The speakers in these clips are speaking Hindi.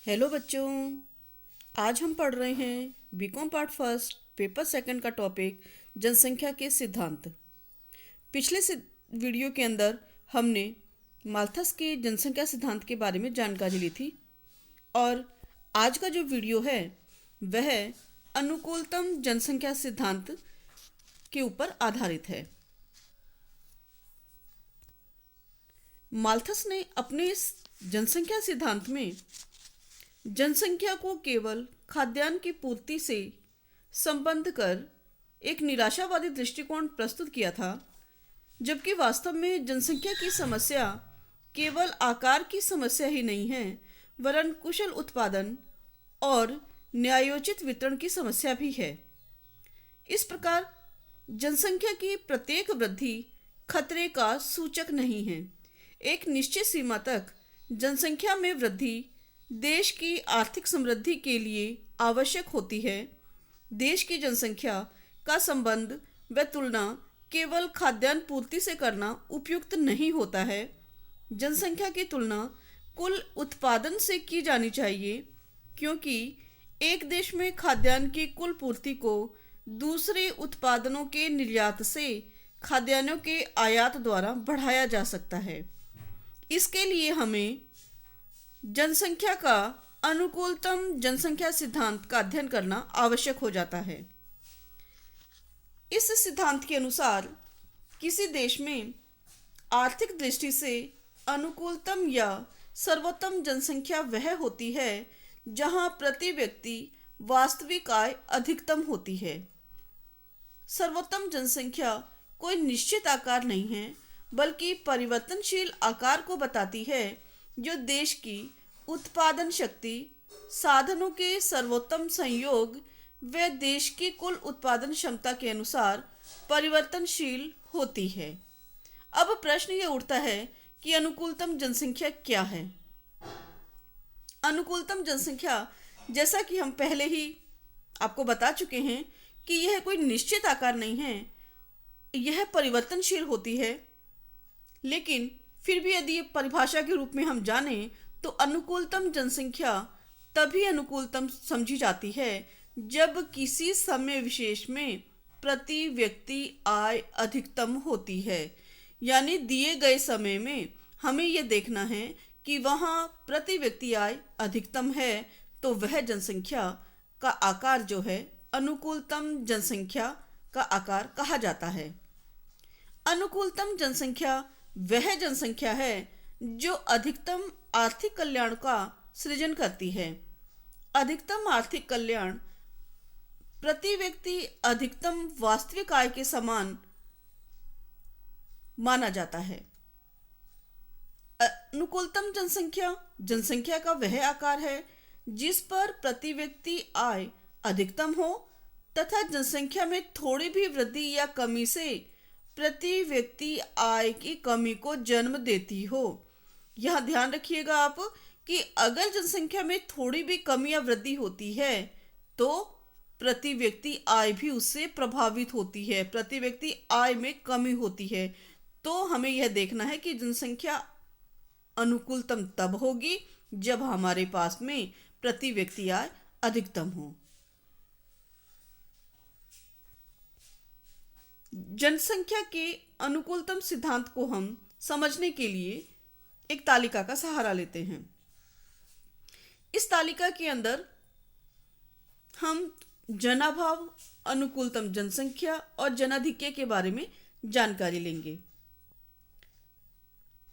हेलो बच्चों। आज हम पढ़ रहे हैं BCom part first paper second का टॉपिक जनसंख्या के सिद्धांत। पिछले वीडियो के अंदर हमने माल्थस के जनसंख्या सिद्धांत के बारे में जानकारी ली थी और आज का जो वीडियो है वह अनुकूलतम जनसंख्या सिद्धांत के ऊपर आधारित है। माल्थस ने अपने इस जनसंख्या सिद्धांत में जनसंख्या को केवल खाद्यान्न की पूर्ति से संबंध कर एक निराशावादी दृष्टिकोण प्रस्तुत किया था, जबकि वास्तव में जनसंख्या की समस्या केवल आकार की समस्या ही नहीं है, वरन कुशल उत्पादन और न्यायोचित वितरण की समस्या भी है। इस प्रकार जनसंख्या की प्रत्येक वृद्धि खतरे का सूचक नहीं है। एक निश्चित सीमा तक जनसंख्या में वृद्धि देश की आर्थिक समृद्धि के लिए आवश्यक होती है। देश की जनसंख्या का संबंध व तुलना केवल खाद्यान्न पूर्ति से करना उपयुक्त नहीं होता है। जनसंख्या की तुलना कुल उत्पादन से की जानी चाहिए, क्योंकि एक देश में खाद्यान्न की कुल पूर्ति को दूसरे उत्पादनों के निर्यात से खाद्यान्नों के आयात द्वारा बढ़ाया जा सकता है। इसके लिए हमें जनसंख्या का अनुकूलतम जनसंख्या सिद्धांत का अध्ययन करना आवश्यक हो जाता है। इस सिद्धांत के अनुसार किसी देश में आर्थिक दृष्टि से अनुकूलतम या सर्वोत्तम जनसंख्या वह होती है जहां प्रति व्यक्ति वास्तविक आय अधिकतम होती है। सर्वोत्तम जनसंख्या कोई निश्चित आकार नहीं है, बल्कि परिवर्तनशील आकार को बताती है, जो देश की उत्पादन शक्ति, साधनों के सर्वोत्तम संयोग व देश की कुल उत्पादन क्षमता के अनुसार परिवर्तनशील होती है। अब प्रश्न ये उठता है कि अनुकूलतम जनसंख्या क्या है। अनुकूलतम जनसंख्या, जैसा कि हम पहले ही आपको बता चुके हैं कि यह कोई निश्चित आकार नहीं है, यह परिवर्तनशील होती है। लेकिन फिर भी यदि परिभाषा के रूप में हम जाने तो अनुकूलतम जनसंख्या तभी अनुकूलतम समझी जाती है जब किसी समय विशेष में प्रति व्यक्ति आय अधिकतम होती है। यानी दिए गए समय में हमें यह देखना है कि वहाँ प्रति व्यक्ति आय अधिकतम है, तो वह जनसंख्या का आकार जो है अनुकूलतम जनसंख्या का आकार कहा जाता है। अनुकूलतम जनसंख्या वह जनसंख्या है जो अधिकतम आर्थिक कल्याण का सृजन करती है। अधिकतम आर्थिक कल्याण प्रति व्यक्ति अधिकतम वास्तविक आय के समान माना जाता है। अनुकूलतम जनसंख्या जनसंख्या का वह आकार है जिस पर प्रति व्यक्ति आय अधिकतम हो तथा जनसंख्या में थोड़ी भी वृद्धि या कमी से प्रति व्यक्ति आय की कमी को जन्म देती हो। यह ध्यान रखिएगा आप कि अगर जनसंख्या में थोड़ी भी कमी या वृद्धि होती है तो प्रति व्यक्ति आय भी उससे प्रभावित होती है, प्रति व्यक्ति आय में कमी होती है। तो हमें यह देखना है कि जनसंख्या अनुकूलतम तब होगी जब हमारे पास में प्रति व्यक्ति आय अधिकतम हो। जनसंख्या के अनुकूलतम सिद्धांत को हम समझने के लिए एक तालिका का सहारा लेते हैं। इस तालिका के अंदर हम जनाभाव, अनुकूलतम जनसंख्या और जनाधिक्य के बारे में जानकारी लेंगे।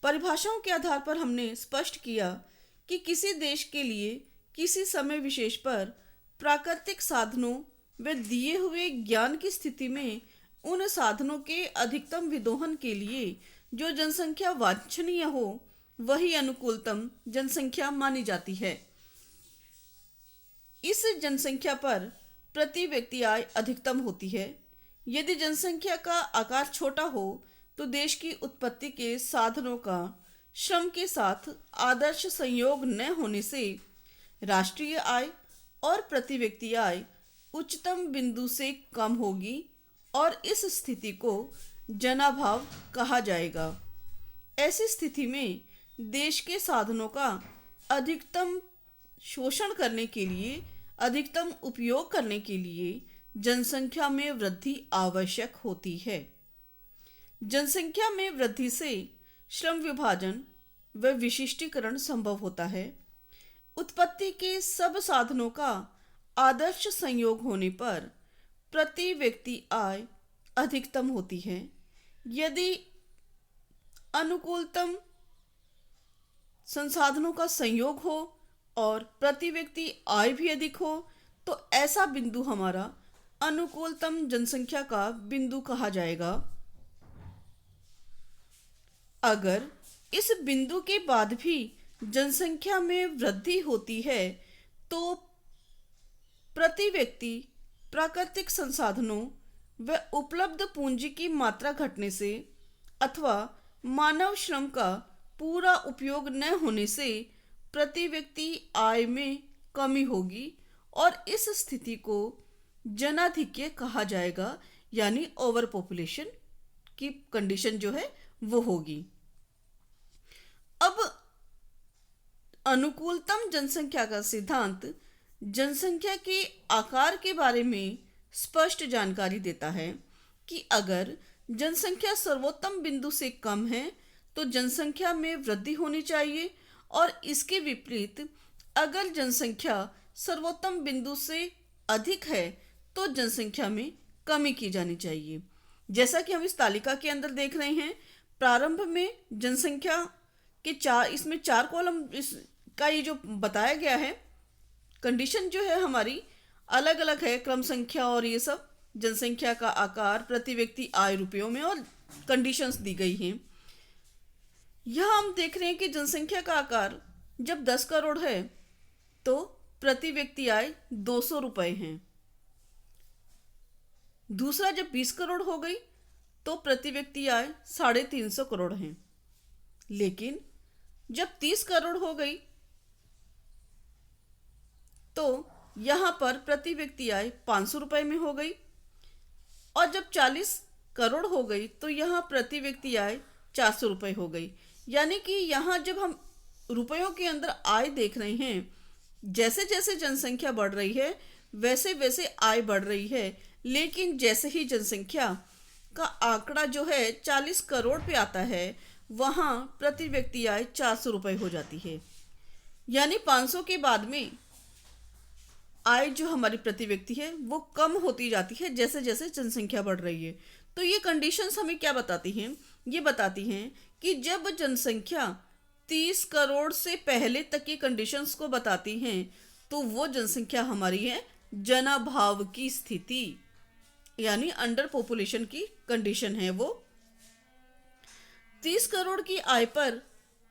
परिभाषाओं के आधार पर हमने स्पष्ट किया कि किसी देश के लिए किसी समय विशेष पर प्राकृतिक साधनों व दिए हुए ज्ञान की स्थिति में उन साधनों के अधिकतम विदोहन के लिए जो जनसंख्या वांछनीय हो वही अनुकूलतम जनसंख्या मानी जाती है। इस जनसंख्या पर प्रति व्यक्ति आय अधिकतम होती है। यदि जनसंख्या का आकार छोटा हो तो देश की उत्पत्ति के साधनों का श्रम के साथ आदर्श संयोग न होने से राष्ट्रीय आय और प्रति व्यक्ति आय उच्चतम बिंदु से कम होगी और इस स्थिति को जनाभाव कहा जाएगा। ऐसी स्थिति में देश के साधनों का अधिकतम शोषण करने के लिए, अधिकतम उपयोग करने के लिए जनसंख्या में वृद्धि आवश्यक होती है। जनसंख्या में वृद्धि से श्रम विभाजन व विशिष्टीकरण संभव होता है। उत्पत्ति के सब साधनों का आदर्श संयोग होने पर प्रति व्यक्ति आय अधिकतम होती है। यदि अनुकूलतम संसाधनों का संयोग हो और प्रति व्यक्ति आय भी अधिक हो तो ऐसा बिंदु हमारा अनुकूलतम जनसंख्या का बिंदु कहा जाएगा। अगर इस बिंदु के बाद भी जनसंख्या में वृद्धि होती है तो प्रति व्यक्ति प्राकृतिक संसाधनों व उपलब्ध पूंजी की मात्रा घटने से अथवा मानव श्रम का पूरा उपयोग न होने से प्रति व्यक्ति आय में कमी होगी और इस स्थिति को जनाधिक्य कहा जाएगा, यानी ओवर पॉपुलेशन की कंडीशन जो है वो होगी। अब अनुकूलतम जनसंख्या का सिद्धांत जनसंख्या के आकार के बारे में स्पष्ट जानकारी देता है कि अगर जनसंख्या सर्वोत्तम बिंदु से कम है तो जनसंख्या में वृद्धि होनी चाहिए और इसके विपरीत अगर जनसंख्या सर्वोत्तम बिंदु से अधिक है तो जनसंख्या में कमी की जानी चाहिए। जैसा कि हम इस तालिका के अंदर देख रहे हैं, प्रारंभ में जनसंख्या के इसमें 4 कॉलम इसका ये जो बताया गया है, कंडीशन जो है हमारी अलग अलग है, क्रम संख्या और ये सब, जनसंख्या का आकार, प्रति व्यक्ति आय रुपयों में, और कंडीशंस दी गई हैं। यहाँ हम देख रहे हैं कि जनसंख्या का आकार जब 10 करोड़ है तो प्रति व्यक्ति आय 200 रुपये हैं। दूसरा, जब 20 करोड़ हो गई तो प्रति व्यक्ति आय 350 करोड़ हैं। लेकिन जब 30 करोड़ हो गई तो यहाँ पर प्रति व्यक्ति आय 500 रुपये में हो गई, और जब 40 करोड़ हो गई तो यहाँ प्रति व्यक्ति आय 400 रुपये हो गई। यानी कि यहाँ जब हम रुपयों के अंदर आय देख रहे हैं, जैसे जैसे जनसंख्या बढ़ रही है वैसे वैसे आय बढ़ रही है, लेकिन जैसे ही जनसंख्या का आंकड़ा जो है 40 करोड़ पे आता है वहाँ प्रति व्यक्ति आय 400 रुपये हो जाती है। यानी 500 के बाद में आय जो हमारी प्रति व्यक्ति है वो कम होती जाती है जैसे जैसे जनसंख्या बढ़ रही है। तो ये कंडीशंस हमें क्या बताती हैं? ये बताती हैं कि जब जनसंख्या 30 करोड़ से पहले तक की कंडीशंस को बताती हैं तो वो जनसंख्या हमारी है जनाभाव की स्थिति, यानी अंडर पॉपुलेशन की कंडीशन है वो। 30 करोड़ की आय पर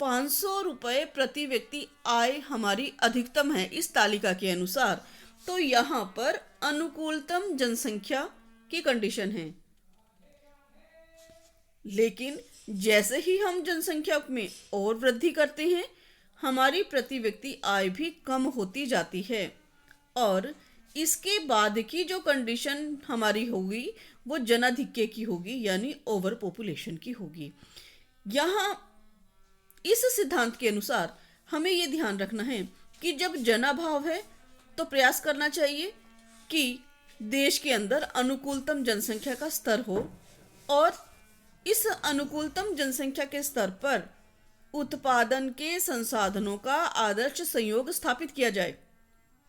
500 रुपये प्रति व्यक्ति आय हमारी अधिकतम है इस तालिका के अनुसार। तो यहाँ पर अनुकूलतम जनसंख्या की कंडीशन है। लेकिन जैसे ही हम जनसंख्या में और वृद्धि करते हैं हमारी प्रति व्यक्ति आय भी कम होती जाती है, और इसके बाद की जो कंडीशन हमारी होगी वो जनाधिक्य की होगी, यानी ओवर पॉपुलेशन की होगी। यहाँ इस सिद्धांत के अनुसार हमें ये ध्यान रखना है कि जब जनाभाव है तो प्रयास करना चाहिए कि देश के अंदर अनुकूलतम जनसंख्या का स्तर हो, और इस अनुकूलतम जनसंख्या के स्तर पर उत्पादन के संसाधनों का आदर्श संयोग स्थापित किया जाए,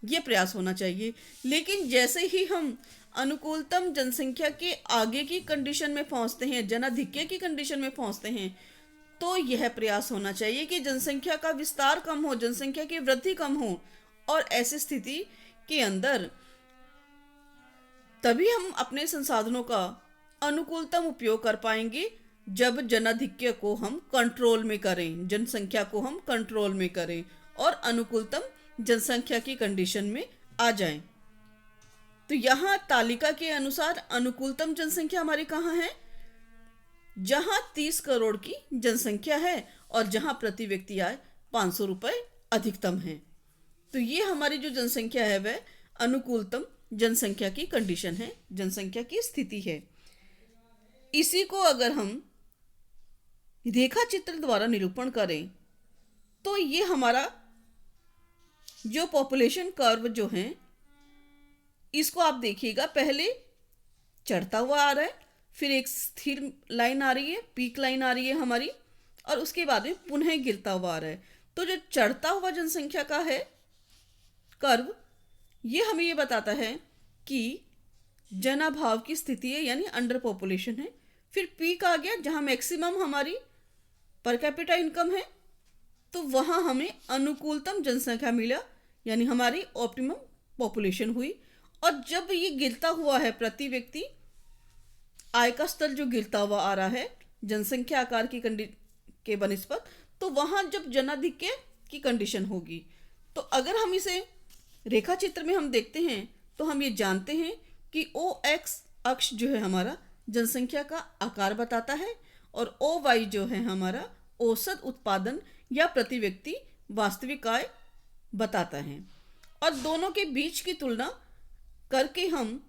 ये प्रयास होना चाहिए। लेकिन जैसे ही हम अनुकूलतम जनसंख्या के आगे की कंडीशन में पहुंचते हैं, जनाधिक्य की कंडीशन में पहुंचते हैं, तो यह प्रयास होना चाहिए कि जनसंख्या का विस्तार कम हो, जनसंख्या की वृद्धि कम हो, और ऐसी स्थिति के अंदर तभी हम अपने संसाधनों का अनुकूलतम उपयोग कर पाएंगे जब जनाधिक्य को हम कंट्रोल में करें, जनसंख्या को हम कंट्रोल में करें और अनुकूलतम जनसंख्या की कंडीशन में आ जाएं। तो यहाँ तालिका के अनुसार अनुकूलतम जनसंख्या हमारी कहाँ है? जहाँ 30 करोड़ की जनसंख्या है और जहाँ प्रति व्यक्ति आय 500 रुपये अधिकतम है। तो ये हमारी जो जनसंख्या है वह अनुकूलतम जनसंख्या की कंडीशन है, जनसंख्या की स्थिति है। इसी को अगर हम रेखा चित्र द्वारा निरूपण करें तो ये हमारा जो पॉपुलेशन कर्व जो है, इसको आप देखिएगा, पहले चढ़ता हुआ आ रहा है, फिर एक स्थिर लाइन आ रही है, पीक लाइन आ रही है हमारी, और उसके बाद में पुनः गिरता हुआ आ रहा है। तो जो चढ़ता हुआ जनसंख्या का है कर्व, ये हमें ये बताता है कि जनाभाव की स्थिति है, यानी अंडर पॉपुलेशन है। फिर पीक आ गया जहाँ मैक्सिमम हमारी पर कैपिटा इनकम है, तो वहाँ हमें अनुकूलतम जनसंख्या मिला, यानी हमारी ऑप्टिमम पॉपुलेशन हुई। और जब ये गिरता हुआ है, प्रति व्यक्ति आय का स्तर जो गिरता हुआ आ रहा है जनसंख्या आकार के बनिस्पत, तो वहाँ जब जनाधिक्य की कंडीशन होगी। तो अगर हम इसे रेखा चित्र में हम देखते हैं तो हम ये जानते हैं कि ओ एक्स अक्ष जो है हमारा जनसंख्या का आकार बताता है, और ओ वाई जो है हमारा औसत उत्पादन या प्रति व्यक्ति वास्तविक आय बताता है। और दोनों के बीच की तुलना करके हम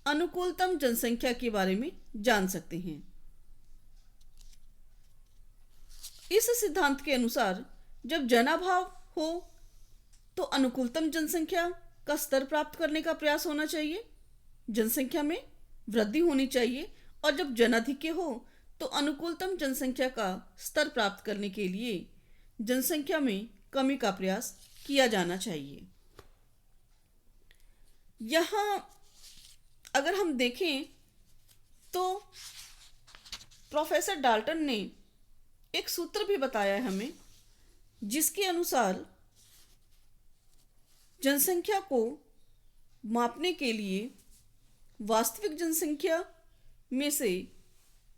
अनुकूलतम जनसंख्या के बारे में जान सकते हैं। इस सिद्धांत के अनुसार जब जनाभाव हो तो अनुकूलतम जनसंख्या का स्तर प्राप्त करने का प्रयास होना चाहिए, जनसंख्या में वृद्धि होनी चाहिए। और जब जनाधिक्य हो तो अनुकूलतम जनसंख्या का स्तर प्राप्त करने के लिए जनसंख्या में कमी का प्रयास किया जाना चाहिए। यहाँ अगर हम देखें तो प्रोफेसर डाल्टन ने एक सूत्र भी बताया है हमें, जिसके अनुसार जनसंख्या को मापने के लिए वास्तविक जनसंख्या में से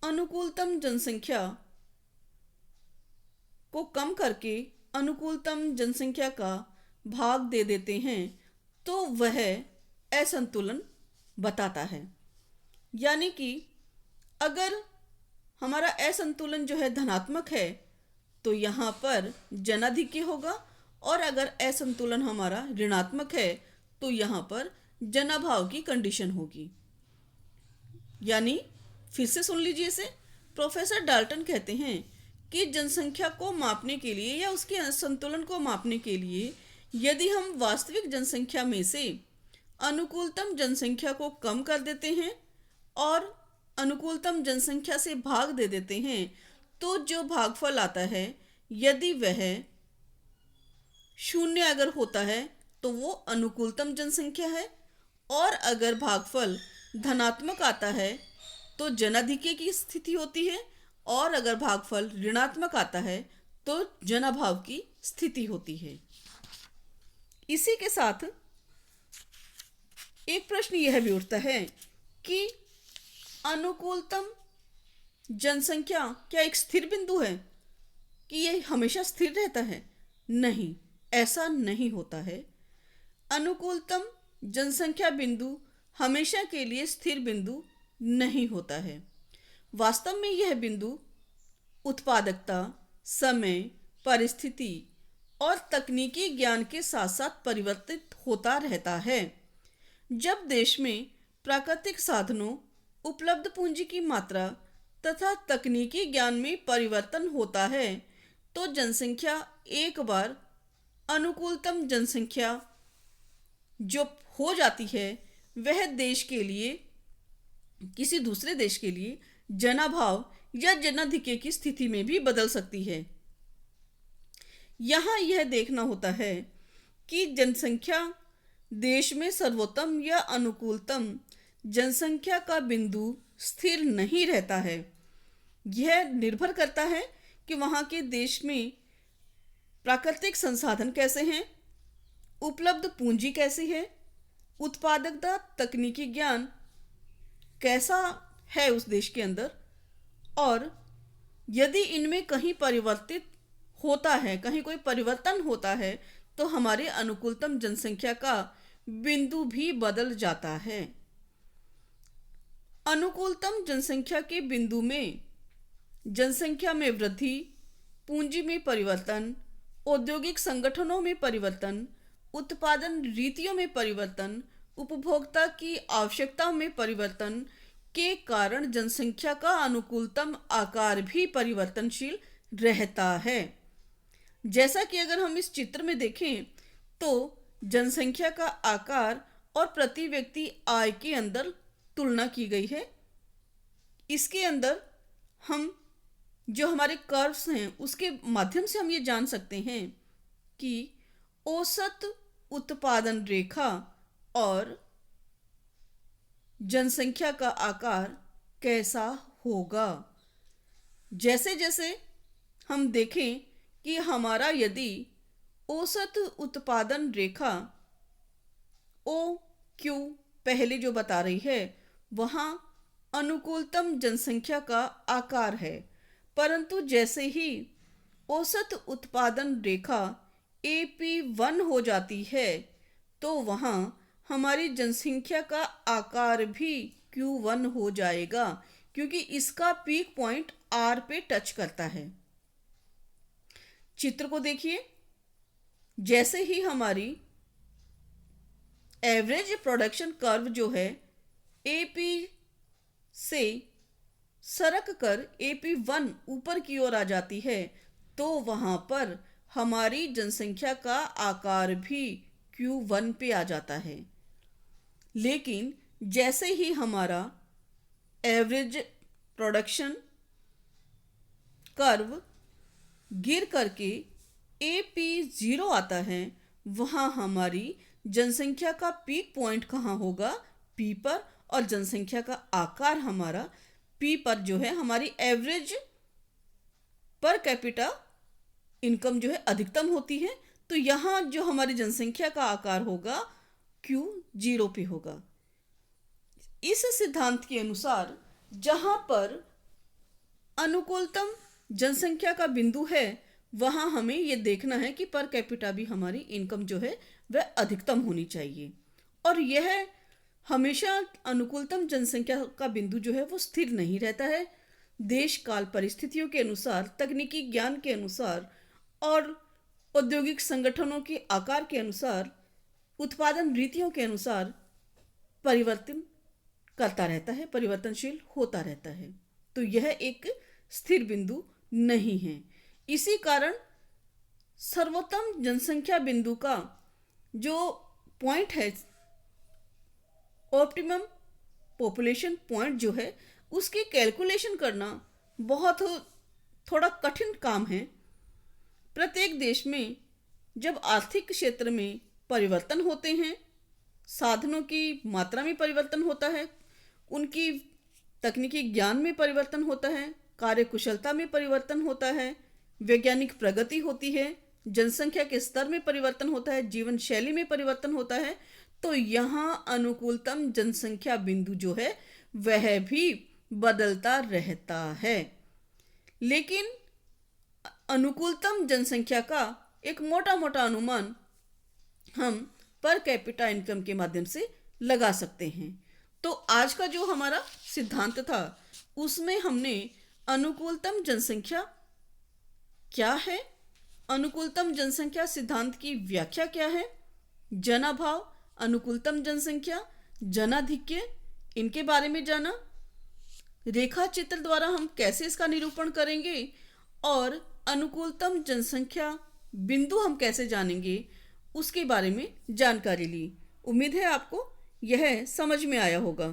अनुकूलतम जनसंख्या को कम करके अनुकूलतम जनसंख्या का भाग दे देते हैं, तो वह असंतुलन बताता है। यानी कि अगर हमारा असंतुलन जो है धनात्मक है तो यहाँ पर जनाधिक्य होगा, और अगर असंतुलन हमारा ऋणात्मक है तो यहाँ पर जनाभाव की कंडीशन होगी। यानी फिर से सुन लीजिए इसे, प्रोफेसर डाल्टन कहते हैं कि जनसंख्या को मापने के लिए या उसके असंतुलन को मापने के लिए यदि हम वास्तविक जनसंख्या में से अनुकूलतम जनसंख्या को कम कर देते हैं और अनुकूलतम जनसंख्या से भाग दे देते हैं, तो जो भागफल आता है यदि वह शून्य अगर होता है तो वो अनुकूलतम जनसंख्या है, और अगर भागफल धनात्मक आता है तो जनाधिक्य की स्थिति होती है, और अगर भागफल ऋणात्मक आता है तो जनाभाव की स्थिति होती है। इसी के साथ एक प्रश्न यह भी उठता है कि अनुकूलतम जनसंख्या क्या एक स्थिर बिंदु है, कि यह हमेशा स्थिर रहता है? नहीं, ऐसा नहीं होता है। अनुकूलतम जनसंख्या बिंदु हमेशा के लिए स्थिर बिंदु नहीं होता है। वास्तव में यह बिंदु उत्पादकता, समय, परिस्थिति और तकनीकी ज्ञान के साथ साथ परिवर्तित होता रहता है। जब देश में प्राकृतिक साधनों, उपलब्ध पूंजी की मात्रा तथा तकनीकी ज्ञान में परिवर्तन होता है तो जनसंख्या एक बार अनुकूलतम जनसंख्या जो हो जाती है वह देश के लिए, किसी दूसरे देश के लिए जनाभाव या जनाधिक्य की स्थिति में भी बदल सकती है। यहाँ यह देखना होता है कि जनसंख्या देश में सर्वोत्तम या अनुकूलतम जनसंख्या का बिंदु स्थिर नहीं रहता है। यह निर्भर करता है कि वहाँ के देश में प्राकृतिक संसाधन कैसे हैं, उपलब्ध पूंजी कैसी है, उत्पादकता, तकनीकी ज्ञान कैसा है उस देश के अंदर, और यदि इनमें कहीं परिवर्तित होता है, कहीं कोई परिवर्तन होता है तो हमारे अनुकूलतम जनसंख्या का बिंदु भी बदल जाता है। अनुकूलतम जनसंख्या के बिंदु में जनसंख्या में वृद्धि, पूंजी में परिवर्तन, औद्योगिक संगठनों में परिवर्तन, उत्पादन रीतियों में परिवर्तन, उपभोक्ता की आवश्यकताओं में परिवर्तन के कारण जनसंख्या का अनुकूलतम आकार भी परिवर्तनशील रहता है। जैसा कि अगर हम इस चित्र में देखें तो जनसंख्या का आकार और प्रति व्यक्ति आय के अंदर तुलना की गई है। इसके अंदर हम जो हमारे कर्व्स हैं उसके माध्यम से हम ये जान सकते हैं कि औसत उत्पादन रेखा और जनसंख्या का आकार कैसा होगा। जैसे जैसे हम देखें कि हमारा यदि औसत उत्पादन रेखा ओ क्यू पहले जो बता रही है वहाँ अनुकूलतम जनसंख्या का आकार है, परंतु जैसे ही औसत उत्पादन रेखा AP1 हो जाती है तो वहाँ हमारी जनसंख्या का आकार भी Q1 हो जाएगा, क्योंकि इसका पीक पॉइंट R पे टच करता है। चित्र को देखिए, जैसे ही हमारी एवरेज प्रोडक्शन कर्व जो है AP से सरक कर AP1 ऊपर की ओर आ जाती है तो वहाँ पर हमारी जनसंख्या का आकार भी Q1 पे आ जाता है। लेकिन जैसे ही हमारा एवरेज प्रोडक्शन कर्व गिर करके AP0 आता है, वहाँ हमारी जनसंख्या का पीक पॉइंट कहाँ होगा? P पर, और जनसंख्या का आकार हमारा P पर जो है हमारी एवरेज पर कैपिटा इनकम जो है अधिकतम होती है, तो यहाँ जो हमारी जनसंख्या का आकार होगा Q0 पे होगा। इस सिद्धांत के अनुसार जहाँ पर अनुकूलतम जनसंख्या का बिंदु है वहाँ हमें ये देखना है कि पर कैपिटा भी हमारी इनकम जो है वह अधिकतम होनी चाहिए, और यह हमेशा अनुकूलतम जनसंख्या का बिंदु जो है वो स्थिर नहीं रहता है। देश काल परिस्थितियों के अनुसार, तकनीकी ज्ञान के अनुसार और औद्योगिक संगठनों के आकार के अनुसार, उत्पादन रीतियों के अनुसार परिवर्तन करता रहता है, परिवर्तनशील होता रहता है। तो यह एक स्थिर बिंदु नहीं है। इसी कारण सर्वोत्तम जनसंख्या बिंदु का जो पॉइंट है, ऑप्टिमम पॉपुलेशन पॉइंट जो है, उसकी कैलकुलेशन करना बहुत थोड़ा कठिन काम है। प्रत्येक देश में जब आर्थिक क्षेत्र में परिवर्तन होते हैं, साधनों की मात्रा में परिवर्तन होता है, उनकी तकनीकी ज्ञान में परिवर्तन होता है, कार्यकुशलता में परिवर्तन होता है, वैज्ञानिक प्रगति होती है, जनसंख्या के स्तर में परिवर्तन होता है, जीवन शैली में परिवर्तन होता है, तो यहाँ अनुकूलतम जनसंख्या बिंदु जो है वह भी बदलता रहता है। लेकिन अनुकूलतम जनसंख्या का एक मोटा मोटा अनुमान हम पर कैपिटा इनकम के माध्यम से लगा सकते हैं। तो आज का जो हमारा सिद्धांत था उसमें हमने अनुकूलतम जनसंख्या क्या है, अनुकूलतम जनसंख्या सिद्धांत की व्याख्या क्या है, जनाभाव, अनुकूलतम जनसंख्या, जनाधिक्य, इनके बारे में जाना, रेखा चित्र द्वारा हम कैसे इसका निरूपण करेंगे और अनुकूलतम जनसंख्या बिंदु हम कैसे जानेंगे उसके बारे में जानकारी ली। उम्मीद है आपको यह समझ में आया होगा।